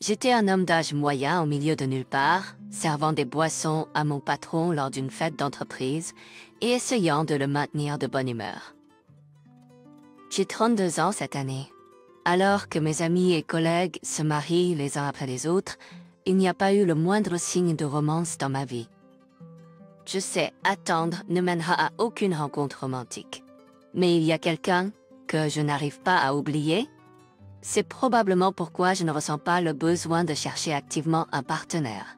J'étais un homme d'âge moyen au milieu de nulle part, servant des boissons à mon patron lors d'une fête d'entreprise et essayant de le maintenir de bonne humeur. J'ai 32 ans cette année. Alors que mes amis et collègues se marient les uns après les autres, il n'y a pas eu le moindre signe de romance dans ma vie. Je sais, attendre ne mènera à aucune rencontre romantique. Mais il y a quelqu'un que je n'arrive pas à oublier. C'est probablement pourquoi je ne ressens pas le besoin de chercher activement un partenaire.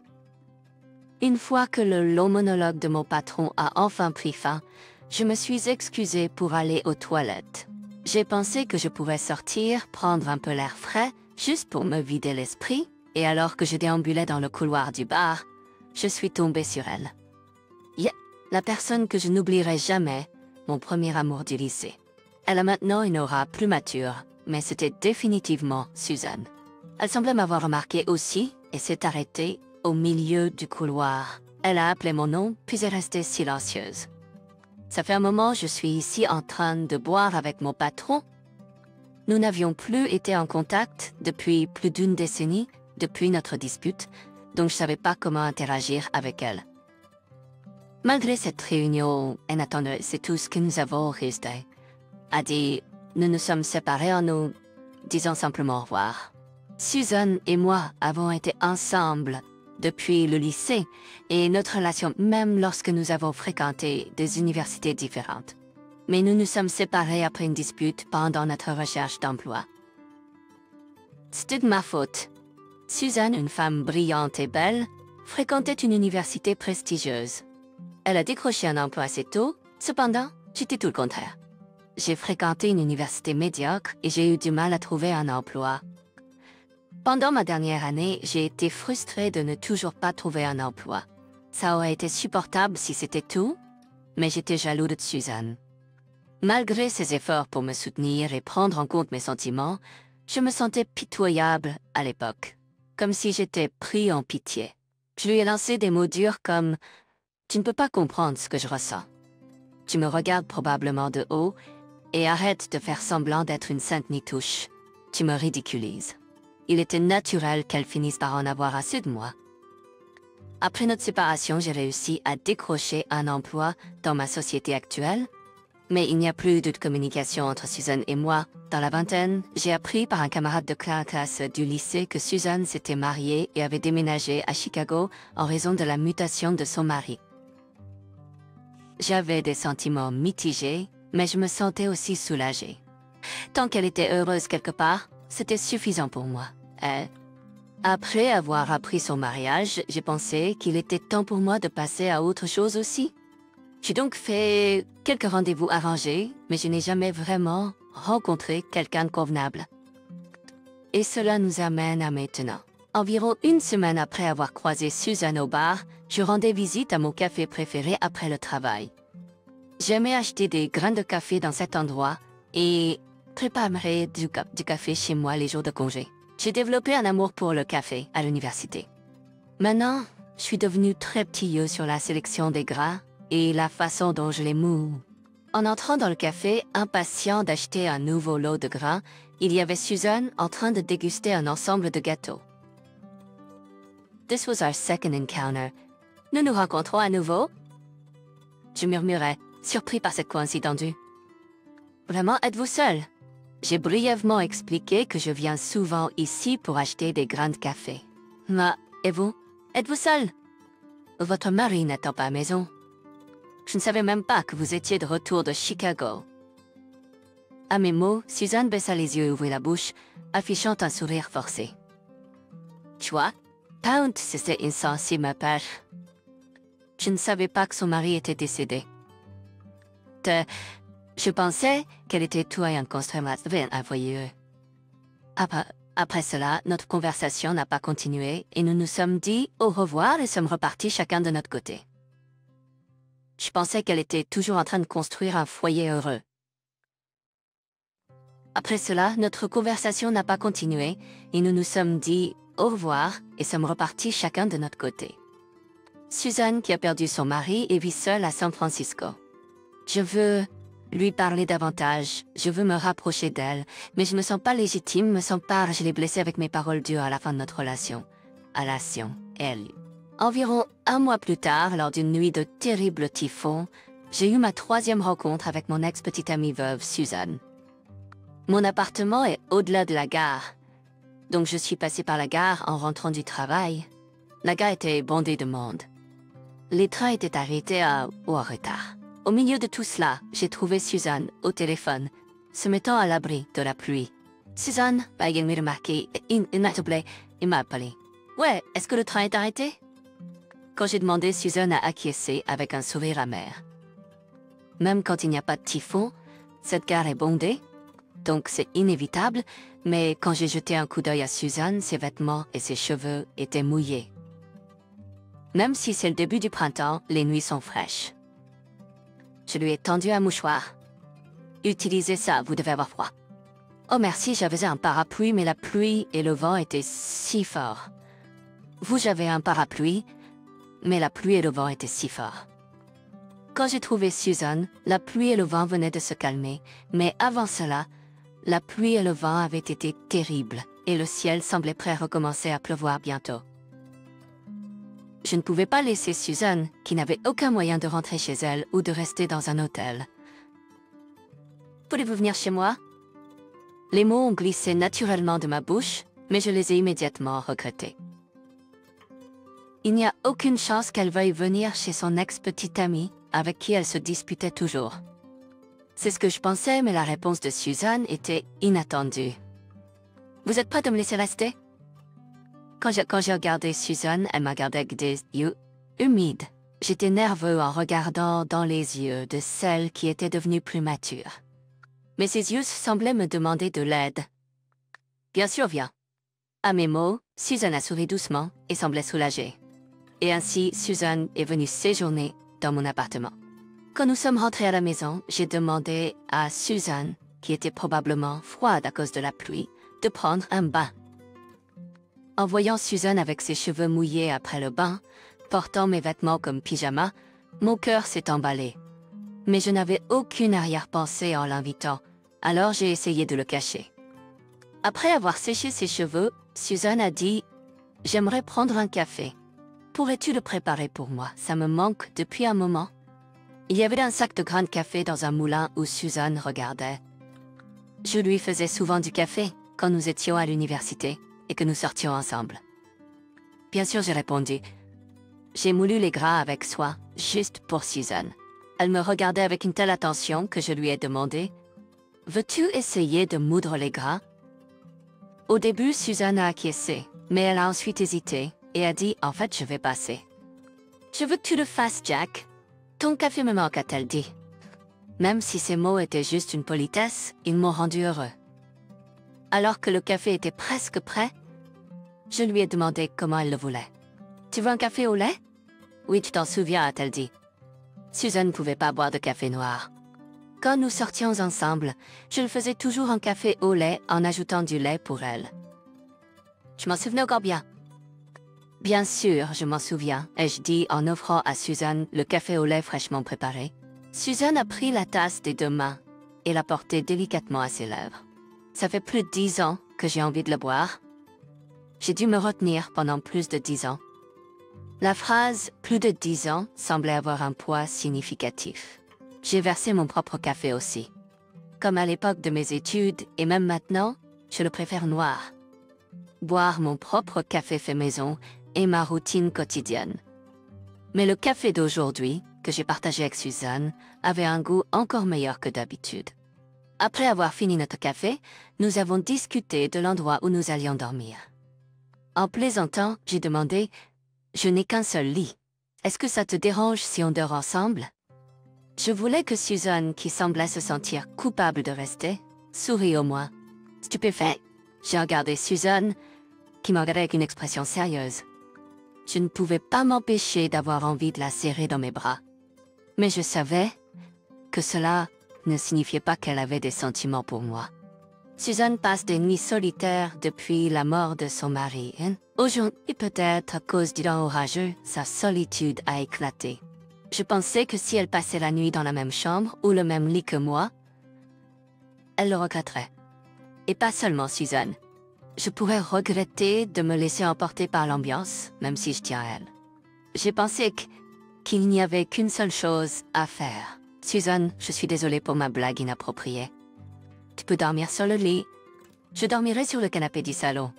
Une fois que le long monologue de mon patron a enfin pris fin, je me suis excusée pour aller aux toilettes. J'ai pensé que je pouvais sortir, prendre un peu l'air frais, juste pour me vider l'esprit, et alors que je déambulais dans le couloir du bar, je suis tombée sur elle. La personne que je n'oublierai jamais, mon premier amour du lycée. Elle a maintenant une aura plus mature, mais c'était définitivement Suzanne. Elle semblait m'avoir remarqué aussi et s'est arrêtée au milieu du couloir. Elle a appelé mon nom, puis est restée silencieuse. Ça fait un moment, je suis ici en train de boire avec mon patron. Nous n'avions plus été en contact depuis plus d'une décennie, depuis notre dispute, donc je ne savais pas comment interagir avec elle. Malgré cette réunion inattendue, c'est tout ce que nous avons resté. A dit, nous nous sommes séparés en nous disant simplement au revoir. Suzanne et moi avons été ensemble depuis le lycée et notre relation même lorsque nous avons fréquenté des universités différentes. Mais nous nous sommes séparés après une dispute pendant notre recherche d'emploi. C'était de ma faute. Suzanne, une femme brillante et belle, fréquentait une université prestigieuse. Elle a décroché un emploi assez tôt, cependant, j'étais tout le contraire. J'ai fréquenté une université médiocre et j'ai eu du mal à trouver un emploi. Pendant ma dernière année, j'ai été frustrée de ne toujours pas trouver un emploi. Ça aurait été supportable si c'était tout, mais j'étais jaloux de Suzanne. Malgré ses efforts pour me soutenir et prendre en compte mes sentiments, je me sentais pitoyable à l'époque, comme si j'étais pris en pitié. Je lui ai lancé des mots durs comme « Tu ne peux pas comprendre ce que je ressens. Tu me regardes probablement de haut et arrête de faire semblant d'être une sainte nitouche. Tu me ridiculises. » Il était naturel qu'elle finisse par en avoir assez de moi. Après notre séparation, j'ai réussi à décrocher un emploi dans ma société actuelle, mais il n'y a plus de communication entre Suzanne et moi. Dans la vingtaine, j'ai appris par un camarade de classe du lycée que Suzanne s'était mariée et avait déménagé à Chicago en raison de la mutation de son mari. J'avais des sentiments mitigés, mais je me sentais aussi soulagée. Tant qu'elle était heureuse quelque part, c'était suffisant pour moi. Après avoir appris son mariage, j'ai pensé qu'il était temps pour moi de passer à autre chose aussi. J'ai donc fait quelques rendez-vous arrangés, mais je n'ai jamais vraiment rencontré quelqu'un de convenable. Et cela nous amène à maintenant. Environ une semaine après avoir croisé Suzanne au bar, je rendais visite à mon café préféré après le travail. J'aimais acheter des grains de café dans cet endroit et préparer du café chez moi les jours de congé. J'ai développé un amour pour le café à l'université. Maintenant, je suis devenue très petilleux sur la sélection des grains et la façon dont je les moue. En entrant dans le café, impatient d'acheter un nouveau lot de grains, il y avait Suzanne en train de déguster un ensemble de gâteaux. This was our second encounter. Nous nous rencontrons à nouveau? Je murmurais, surpris par cette coïncidence. Vraiment, êtes-vous seul? J'ai brièvement expliqué que je viens souvent ici pour acheter des grains de café. Mais, et vous? Êtes-vous seul? Votre mari n'étant pas à la maison. Je ne savais même pas que vous étiez de retour de Chicago. À mes mots, Suzanne baissa les yeux et ouvrit la bouche, affichant un sourire forcé. Tu vois, Pound, c'est insensible, ma père. Je ne savais pas que son mari était décédé. Je pensais qu'elle était tout à construire ma vie, voyez-vous. Après cela, notre conversation n'a pas continué et nous nous sommes dit au revoir et sommes repartis chacun de notre côté. Je pensais qu'elle était toujours en train de construire un foyer heureux. Après cela, notre conversation n'a pas continué et nous nous sommes dit au revoir et sommes repartis chacun de notre côté. Suzanne, qui a perdu son mari et vit seule à San Francisco. Je veux lui parler davantage, je veux me rapprocher d'elle, mais je me sens pas légitime, me sens pas, je l'ai blessée avec mes paroles dures à la fin de notre relation. Elle. Environ un mois plus tard, lors d'une nuit de terrible typhon, j'ai eu ma troisième rencontre avec mon ex-petite amie veuve, Suzanne. Mon appartement est au-delà de la gare, donc je suis passée par la gare en rentrant du travail. La gare était bondée de monde. Les trains étaient arrêtés ou en retard. Au milieu de tout cela, j'ai trouvé Suzanne au téléphone, se mettant à l'abri de la pluie. Suzanne, il m'a remarqué, il m'a appelé. Ouais, est-ce que le train est arrêté? Quand j'ai demandé, Suzanne a acquiescé avec un sourire amer. Même quand il n'y a pas de typhon, cette gare est bondée, donc c'est inévitable, mais quand j'ai jeté un coup d'œil à Suzanne, ses vêtements et ses cheveux étaient mouillés. Même si c'est le début du printemps, les nuits sont fraîches. Je lui ai tendu un mouchoir. Utilisez ça, vous devez avoir froid. Oh merci, j'avais un parapluie, mais la pluie et le vent étaient si forts. Vous, j'avais un parapluie, mais la pluie et le vent étaient si forts. Quand j'ai trouvé Suzanne, la pluie et le vent venaient de se calmer, mais avant cela, la pluie et le vent avaient été terribles, et le ciel semblait prêt à recommencer à pleuvoir bientôt. Je ne pouvais pas laisser Suzanne, qui n'avait aucun moyen de rentrer chez elle ou de rester dans un hôtel. Voulez-vous venir chez moi? Les mots ont glissé naturellement de ma bouche, mais je les ai immédiatement regrettés. Il n'y a aucune chance qu'elle veuille venir chez son ex-petite amie, avec qui elle se disputait toujours. C'est ce que je pensais, mais la réponse de Suzanne était inattendue. Vous êtes prête à me laisser rester? Quand j'ai regardé Suzanne, elle m'a regardé avec des yeux humides. J'étais nerveux en regardant dans les yeux de celle qui était devenue plus mature. Mais ses yeux semblaient me demander de l'aide. Bien sûr, viens. À mes mots, Suzanne a souri doucement et semblait soulagée. Et ainsi, Suzanne est venue séjourner dans mon appartement. Quand nous sommes rentrés à la maison, j'ai demandé à Suzanne, qui était probablement froide à cause de la pluie, de prendre un bain. En voyant Suzanne avec ses cheveux mouillés après le bain, portant mes vêtements comme pyjama, mon cœur s'est emballé. Mais je n'avais aucune arrière-pensée en l'invitant, alors j'ai essayé de le cacher. Après avoir séché ses cheveux, Suzanne a dit « J'aimerais prendre un café. Pourrais-tu le préparer pour moi? Ça me manque depuis un moment. » Il y avait un sac de grains de café dans un moulin où Suzanne regardait. Je lui faisais souvent du café quand nous étions à l'université et que nous sortions ensemble. Bien sûr, j'ai répondu. J'ai moulu les gras avec soin, juste pour Suzanne. Elle me regardait avec une telle attention que je lui ai demandé « Veux-tu essayer de moudre les gras ?» Au début, Suzanne a acquiescé, mais elle a ensuite hésité et a dit « En fait, je vais passer. »« Je veux que tu le fasses, Jack. Ton café me manque, a-t-elle dit. » Même si ces mots étaient juste une politesse, ils m'ont rendu heureux. Alors que le café était presque prêt, je lui ai demandé comment elle le voulait. « Tu veux un café au lait? »« Oui, tu t'en souviens, a-t-elle dit. » Suzanne ne pouvait pas boire de café noir. Quand nous sortions ensemble, je le faisais toujours en café au lait en ajoutant du lait pour elle. Je m'en souvenais encore bien. Bien sûr, je m'en souviens, ai-je dit en offrant à Suzanne le café au lait fraîchement préparé. Suzanne a pris la tasse des deux mains et l'a portée délicatement à ses lèvres. Ça fait plus de 10 ans que j'ai envie de le boire. J'ai dû me retenir pendant plus de 10 ans. La phrase « plus de 10 ans » semblait avoir un poids significatif. J'ai versé mon propre café aussi. Comme à l'époque de mes études, et même maintenant, je le préfère noir. Boire mon propre café fait maison est ma routine quotidienne. Mais le café d'aujourd'hui, que j'ai partagé avec Suzanne, avait un goût encore meilleur que d'habitude. Après avoir fini notre café, nous avons discuté de l'endroit où nous allions dormir. En plaisantant, j'ai demandé « Je n'ai qu'un seul lit. Est-ce que ça te dérange si on dort ensemble ?» Je voulais que Suzanne, qui semblait se sentir coupable de rester, sourit au moins. Stupéfait, j'ai regardé Suzanne, qui me regardait avec une expression sérieuse. Je ne pouvais pas m'empêcher d'avoir envie de la serrer dans mes bras. Mais je savais que cela ne signifiait pas qu'elle avait des sentiments pour moi. Suzanne passe des nuits solitaires depuis la mort de son mari. Aujourd'hui, peut-être à cause du temps orageux, sa solitude a éclaté. Je pensais que si elle passait la nuit dans la même chambre ou le même lit que moi, elle le regretterait. Et pas seulement Suzanne. Je pourrais regretter de me laisser emporter par l'ambiance, même si je tiens à elle. J'ai pensé qu'il n'y avait qu'une seule chose à faire. Suzanne, je suis désolée pour ma blague inappropriée. Tu peux dormir sur le lit. Je dormirai sur le canapé du salon.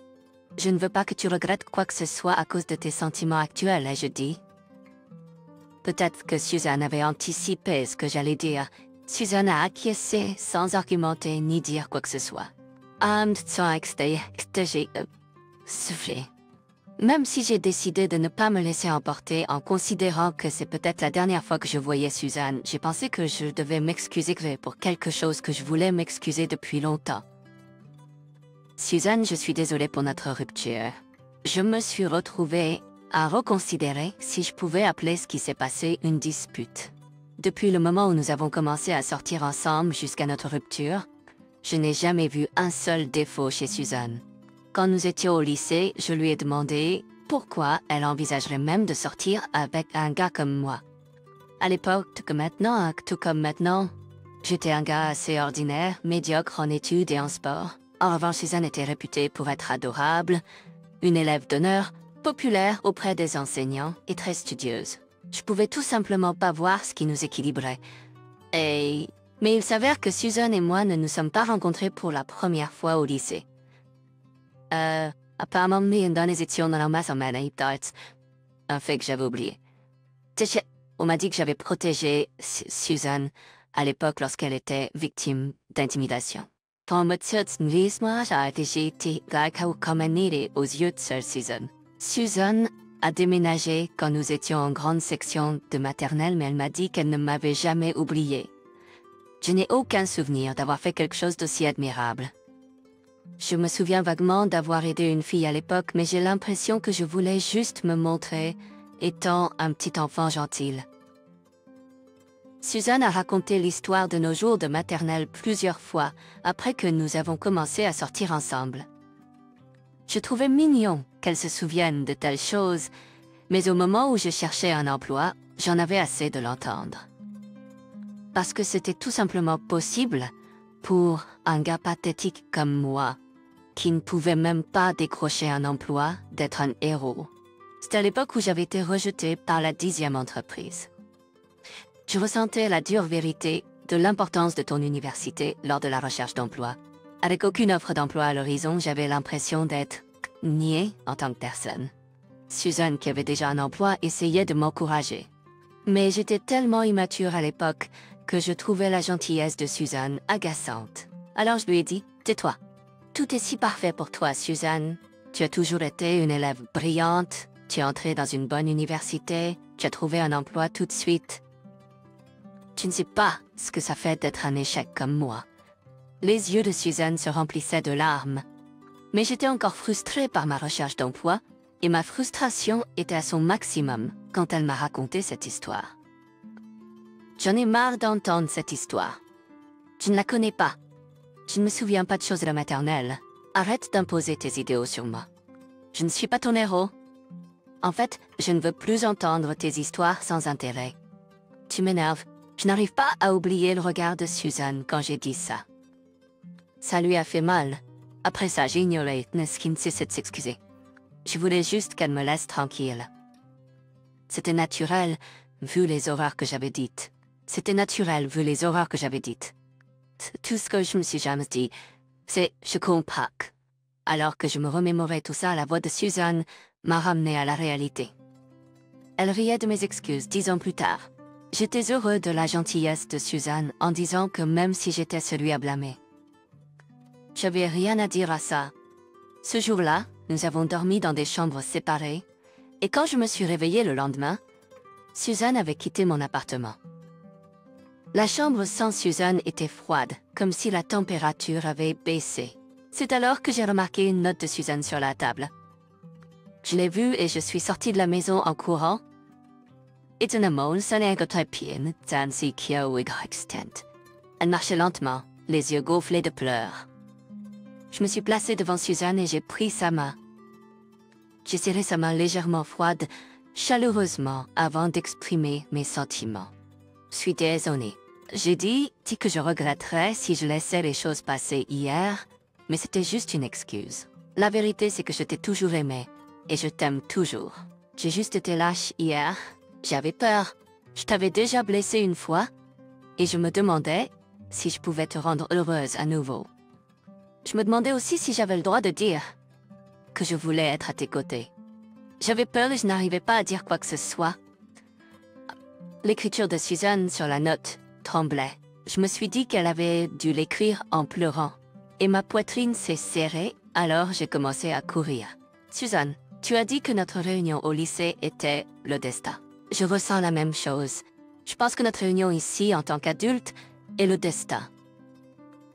Je ne veux pas que tu regrettes quoi que ce soit à cause de tes sentiments actuels, ai-je dit. Peut-être que Suzanne avait anticipé ce que j'allais dire. Suzanne a acquiescé sans argumenter ni dire quoi que ce soit. Soufflé. Même si j'ai décidé de ne pas me laisser emporter en considérant que c'est peut-être la dernière fois que je voyais Suzanne, j'ai pensé que je devais m'excuser pour quelque chose que je voulais m'excuser depuis longtemps. Suzanne, je suis désolée pour notre rupture. Je me suis retrouvée à reconsidérer si je pouvais appeler ce qui s'est passé une dispute. Depuis le moment où nous avons commencé à sortir ensemble jusqu'à notre rupture, je n'ai jamais vu un seul défaut chez Suzanne. Quand nous étions au lycée, je lui ai demandé pourquoi elle envisagerait même de sortir avec un gars comme moi. À l'époque, tout comme maintenant, j'étais un gars assez ordinaire, médiocre en études et en sport. En revanche, Suzanne était réputée pour être adorable, une élève d'honneur, populaire auprès des enseignants et très studieuse. Je pouvais tout simplement pas voir ce qui nous équilibrait. Mais il s'avère que Suzanne et moi ne nous sommes pas rencontrés pour la première fois au lycée. Apparemment, dans les étions dans la masse en un fait que j'avais oublié. On m'a dit que j'avais protégé Suzanne à l'époque lorsqu'elle était victime d'intimidation. Aux yeux de seule Suzanne. Suzanne a déménagé quand nous étions en grande section de maternelle, mais elle m'a dit qu'elle ne m'avait jamais oublié. Je n'ai aucun souvenir d'avoir fait quelque chose d'aussi admirable. Je me souviens vaguement d'avoir aidé une fille à l'époque, mais j'ai l'impression que je voulais juste me montrer étant un petit enfant gentil. Suzanne a raconté l'histoire de nos jours de maternelle plusieurs fois après que nous avons commencé à sortir ensemble. Je trouvais mignon qu'elle se souvienne de telles choses, mais au moment où je cherchais un emploi, j'en avais assez de l'entendre. Parce que c'était tout simplement possible pour un gars pathétique comme moi, qui ne pouvait même pas décrocher un emploi, d'être un héros. C'était à l'époque où j'avais été rejetée par la 10e entreprise. Je ressentais la dure vérité de l'importance de ton université lors de la recherche d'emploi. Avec aucune offre d'emploi à l'horizon, j'avais l'impression d'être niée en tant que personne. Suzanne, qui avait déjà un emploi, essayait de m'encourager. Mais j'étais tellement immature à l'époque que je trouvais la gentillesse de Suzanne agaçante. Alors je lui ai dit, « Tais-toi. Tout est si parfait pour toi, Suzanne. Tu as toujours été une élève brillante, tu es entrée dans une bonne université, tu as trouvé un emploi tout de suite. Tu ne sais pas ce que ça fait d'être un échec comme moi. » Les yeux de Suzanne se remplissaient de larmes. Mais j'étais encore frustrée par ma recherche d'emploi, et ma frustration était à son maximum quand elle m'a raconté cette histoire. J'en ai marre d'entendre cette histoire. Tu ne la connais pas. Je ne me souviens pas de choses de la maternelle. Arrête d'imposer tes idéaux sur moi. Je ne suis pas ton héros. En fait, je ne veux plus entendre tes histoires sans intérêt. Tu m'énerves. Je n'arrive pas à oublier le regard de Suzanne quand j'ai dit ça. Ça lui a fait mal. Après ça, j'ai ignoré ce qui ne cessait de s'excuser. Je voulais juste qu'elle me laisse tranquille. C'était naturel, vu les horreurs que j'avais dites. C'était naturel, vu les horreurs que j'avais dites. Tout ce que je me suis jamais dit, c'est « je comprends ». Alors que je me remémorais tout ça, la voix de Suzanne m'a ramené à la réalité. Elle riait de mes excuses 10 ans plus tard. J'étais heureux de la gentillesse de Suzanne en disant que même si j'étais celui à blâmer, j'avais rien à dire à ça. Ce jour-là, nous avons dormi dans des chambres séparées, et quand je me suis réveillée le lendemain, Suzanne avait quitté mon appartement. La chambre sans Suzanne était froide, comme si la température avait baissé. C'est alors que j'ai remarqué une note de Suzanne sur la table. Je l'ai vue et je suis sortie de la maison en courant. Elle marchait lentement, les yeux gonflés de pleurs. Je me suis placée devant Suzanne et j'ai pris sa main. J'ai serré sa main légèrement froide, chaleureusement avant d'exprimer mes sentiments. Je suis désolée. J'ai dit que je regretterais si je laissais les choses passer hier, mais c'était juste une excuse. La vérité, c'est que je t'ai toujours aimé, et je t'aime toujours. J'ai juste été lâche hier. J'avais peur. Je t'avais déjà blessé une fois, et je me demandais si je pouvais te rendre heureuse à nouveau. Je me demandais aussi si j'avais le droit de dire que je voulais être à tes côtés. J'avais peur et je n'arrivais pas à dire quoi que ce soit. L'écriture de Suzanne sur la note tremblait. Je me suis dit qu'elle avait dû l'écrire en pleurant. Et ma poitrine s'est serrée, alors j'ai commencé à courir. Suzanne, tu as dit que notre réunion au lycée était le destin. Je ressens la même chose. Je pense que notre réunion ici, en tant qu'adulte, est le destin.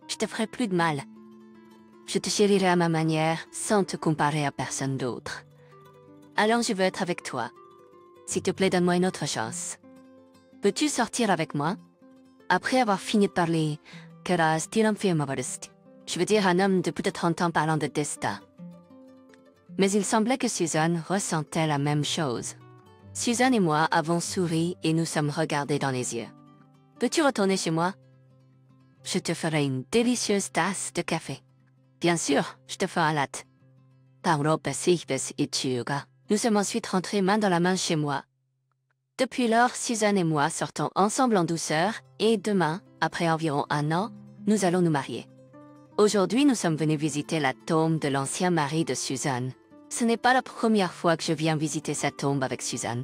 Je te ferai plus de mal. Je te chérirai à ma manière, sans te comparer à personne d'autre. Alors je veux être avec toi. S'il te plaît, donne-moi une autre chance. Peux-tu sortir avec moi? Après avoir fini de parler, je veux dire un homme de plus de 30 ans parlant de destin. Mais il semblait que Suzanne ressentait la même chose. Suzanne et moi avons souri et nous sommes regardés dans les yeux. Peux-tu retourner chez moi? Je te ferai une délicieuse tasse de café. Bien sûr, je te ferai un latte. Nous sommes ensuite rentrés main dans la main chez moi. Depuis lors, Suzanne et moi sortons ensemble en douceur et demain, après environ 1 an, nous allons nous marier. Aujourd'hui, nous sommes venus visiter la tombe de l'ancien mari de Suzanne. Ce n'est pas la première fois que je viens visiter sa tombe avec Suzanne.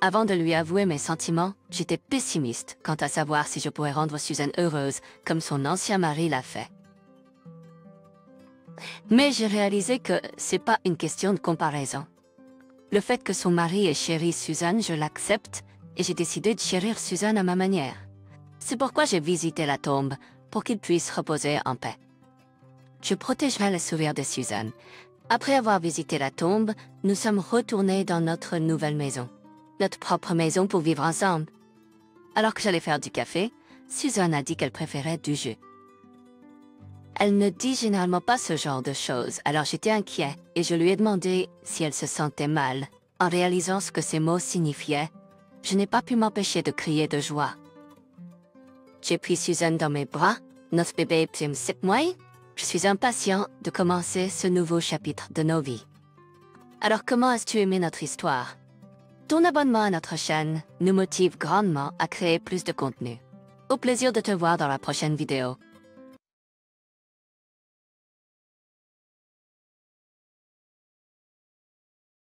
Avant de lui avouer mes sentiments, j'étais pessimiste quant à savoir si je pourrais rendre Suzanne heureuse comme son ancien mari l'a fait. Mais j'ai réalisé que c'est pas une question de comparaison. Le fait que son mari ait chéri Suzanne, je l'accepte, et j'ai décidé de chérir Suzanne à ma manière. C'est pourquoi j'ai visité la tombe, pour qu'il puisse reposer en paix. Je protégerai le souvenir de Suzanne. Après avoir visité la tombe, nous sommes retournés dans notre nouvelle maison. Notre propre maison pour vivre ensemble. Alors que j'allais faire du café, Suzanne a dit qu'elle préférait du jus. Elle ne dit généralement pas ce genre de choses, alors j'étais inquiet et je lui ai demandé si elle se sentait mal. En réalisant ce que ces mots signifiaient, je n'ai pas pu m'empêcher de crier de joie. J'ai pris Suzanne dans mes bras, notre bébé a 7 mois. Je suis impatient de commencer ce nouveau chapitre de nos vies. Alors comment as-tu aimé notre histoire? Ton abonnement à notre chaîne nous motive grandement à créer plus de contenu. Au plaisir de te voir dans la prochaine vidéo.